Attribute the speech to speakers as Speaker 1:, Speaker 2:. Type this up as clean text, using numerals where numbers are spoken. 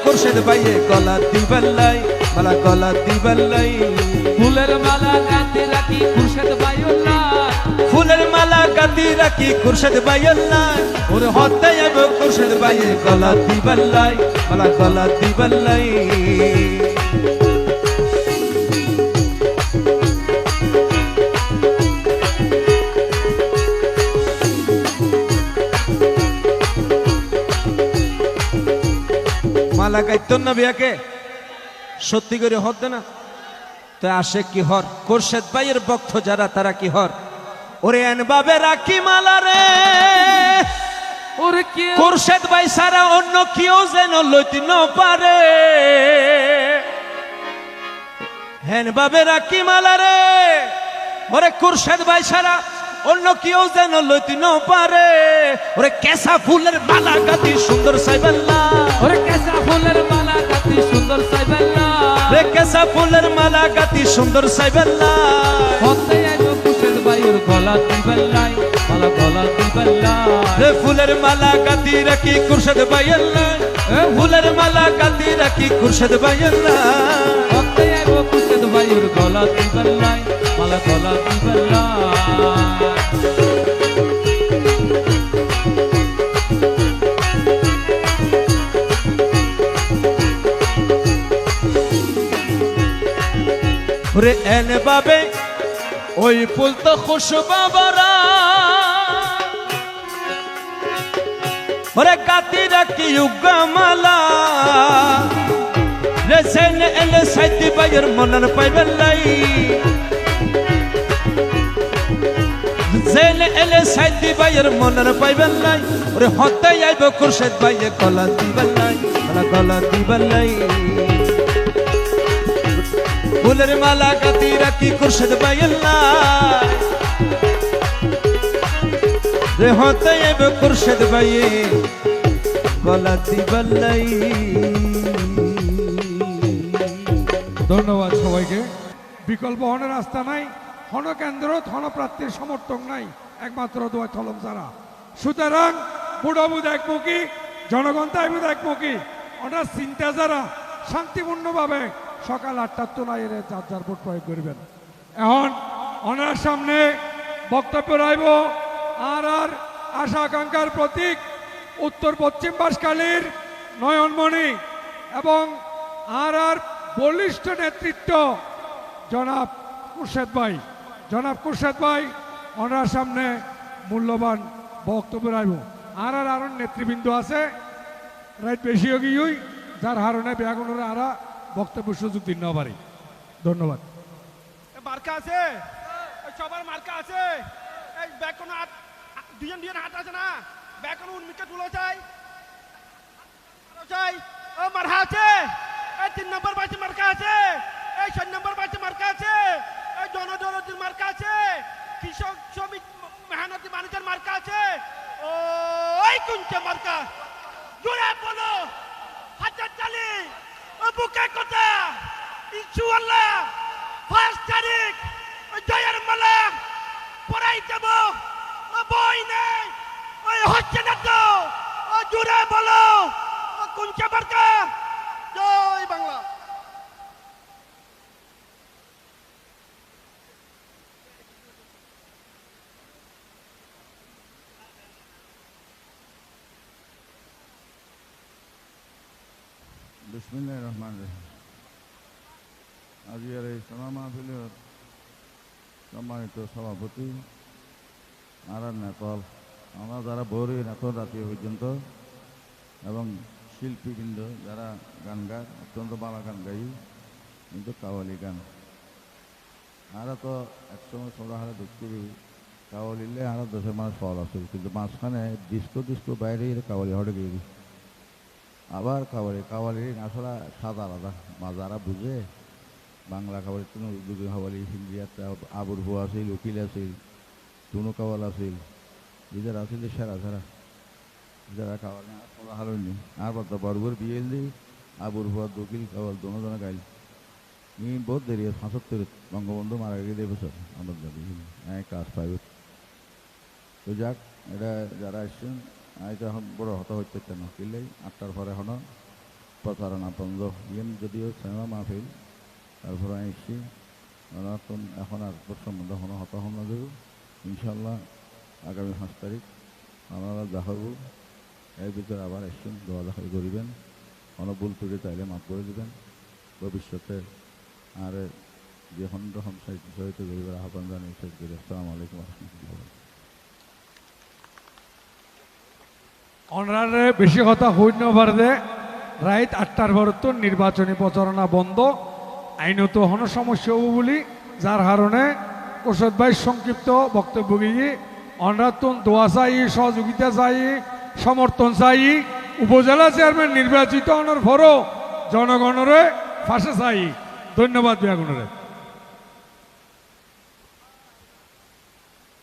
Speaker 1: খুরশেদ ভাইয়ে গলা দিবাল্লাই মালা গলা দিবাল্লাই
Speaker 2: ফুলের মালা গাঁথি রাখি খুরশেদ ভাইউল্লাহ
Speaker 1: ফুলের মালা গাঁথি রাখি খুরশেদ ভাইউল্লাহ ওরে হতে আইব খুরশেদ ভাইয়ে গলা দিবাল্লাই মালা গলা দিবাল্লাই মালা গাইতো না বিয়াকে সত্যি করে হত না তো আসে কি হর খুরশেদ ভাইয়ের ভক্ত যারা তারা কি হর ওরে এন বাবে রাখি মালা রে
Speaker 2: ওরে কি
Speaker 1: খুরশেদ ভাই সারা অন্য কেউ যেন লইতে ন পারে হেন বাবে রাখি মালা রে ওরে খুরশেদ ভাই সারা অন্য কেউ যেন লইতে ন পারে ওরে কেসা ফুলের মালা গাতি সুন্দর সাইবাল্লা
Speaker 2: ওরে কেসা ফুলের মালা গাঁথি সুন্দর সাইবাল্লাহ
Speaker 1: রে কেসা ফুলের মালা গাতি সুন্দর সাইবাল্লা
Speaker 2: হতে আইব খুরশেদ ভাইয়ের গলা দিবাল্লাই মালা গলা দিবাল্লাহ
Speaker 1: রে ফুলের মালা গাতি রাখি খুরশেদ ভাইয়াল্লা ফুলের মালা গাতি রাখি খুরশেদ ভাইয়াল্লা
Speaker 2: হতে আইব খুরশেদ ভাইয়ের গলা দিবাল্লাই মালা গলা দিবাল্লাহ
Speaker 1: ওরে এন বাবে ওই ফুল তো খুশবাবরা ওরে গাতি রাখি উগামালা রে সেন এলে সাইতি বাইয়ের মনন পাইবেলাই জেন এলে সাইতি বাইয়ের মনন পাইবেলাই ওরে হতে আইব খুরশেদ বাইয়ে গলা দিবালাই গলা দিবালাই ফুলের মালা গাতি রাখি খুরশেদ ভাইয়াল্লাহ রে হতে আইব খুরশেদ ভাইয়ে গলা দিবাল্লাই
Speaker 3: ধন্যবাদ সবাইকে। বিকল্প হনের রাস্তা নাই, হন কেন্দ্র হন প্রার্থীর সমর্থক নাই, একমাত্র দোয়া থলম ছাড়া। সুতরাং বুড়াবুদ একমুখী, জনগণ তাইবুদ একমুখী। ওনার চিন্তা যারা শান্তিপূর্ণভাবে সকাল 8টার তোলায় এর যার যার ভোট প্রয়োগ করবেন। এখন ওনার সামনে বক্তব্য রাইব আর আশা আকাঙ্ক্ষার প্রতীক উত্তর পশ্চিম বাঁশখালীর নয়নমণি এবং আর বলিষ্ঠ নেতৃত্ব জনাব খুরশেদ ভাই। জনাব খুরশেদ ভাই ওনার সামনে মূল্যবান বক্তব্য রাইব। আর আরো নেতৃবৃন্দ আছে রাইট বেশিও গিয়েই যার হারণে বেগুনের আরা বক্তব্য সুযোগ দিন না পারি। ধন্যবাদ।
Speaker 4: মার্কা আছে সবার মার্কা আছে এই ব্যাগ কোনো দুজন দুজন হাত আছে না ব্যাগ কোনো উন্মিকে তুলো চাই চাই ও মার্কা আছে এই 3 নম্বর বাড়িতে মার্কা আছে এই 4 নম্বর বাড়িতে মার্কা আছে এই জনদরদির মার্কা আছে কৃষক শ্রমিক মেহনতি মানুষের মার্কা আছে ওই কোনটা মার্কা জোরে বলো হাজার চালি ও বুকে কথা ইনশাআল্লাহ 1 তারিখ জয়ের মালা পড়াই দেব ও বই নেই ওই হচ্ছে না তো ও জোরে বলো ও কোনটা মার্কা জয় বাংলা।
Speaker 5: বিসমিল্লাহির রহমানির রহিম। আজকের এই সভা মাহফিলের সম্মানিত সভাপতি আর নেতল আমরা যারা ভোরে নেতল রাতি পর্যন্ত এবং শিল্পীবৃন্দ যারা গান গায় অত্যন্ত ভালো গান গাই কিন্তু কাওয়ালি গান আরা তো একসময় ছোটো হারে দেখতে কাওয়ালিলে আরো দেশের মানুষ ফল আছে কিন্তু মাঝখানে ডিস্কো বাইরে কাওয়ালি হটে গিয়ে আবার কাওয়ালির আসলে স্বাদ আলাদা যারা বুঝে বাংলা কাওয়ালি কোনো উদ্যোগী কাওয়ালি হিন্দি একটা আবুর ভুয়া আছিল উকিল আছিল টুনু কাওয়াল আছিল যারা আছিল সেরা যারা কাওয়ালি আর হারনি আর বর্তমান বরগুর বিয়েল দি আবুর ভুয়া উকিল কাওয়াল দুজনে গাইল বহুত দেরি 75 বঙ্গবন্ধু মারা গেলে বছর আমার দাবি কাজ পাইবে তো যাক এটা যারা আসছেন এটা এখন বড় হতা হইতে না কিনলেই 8টার পরে এখন প্রচারণা বন্ধ ইয়েন যদিও সিনেমা মাহফিল তারপরে আইসি নতুন এখন আর সম্বন্ধে কোনো হতা হন না দেব ইনশাল্লাহ আগামী 5 তারিখ আপনারা দেখাবো এর ভিতরে আবার এসছেন দোয়া দেখাই করিবেন কোনো ভুল ত্রুটি চাইলে মাফ করে দেবেন ভবিষ্যতে আর যে খণ্ড সহিত গরিবের আহ্বান জানিয়ে শেষ করি আসসালামু আলাইকুম রহমতুল্লাহ
Speaker 3: অনারে বেশি কথা হইন পারে রাইত 8টার পর নির্বাচনী প্রচারণা বন্ধ আইনত হন সমস্যা হবো বলি যার কারণে কোরশেদ ভাই সংক্ষিপ্ত বক্তব্য গিয়ে অনারাতুন দোয়া চাই সহযোগিতা চাই সমর্থন চাই উপজেলা চেয়ারম্যান নির্বাচিত হওয়ার পরও জনগণের পাশে চাই ধন্যবাদ বিয়াগুণরে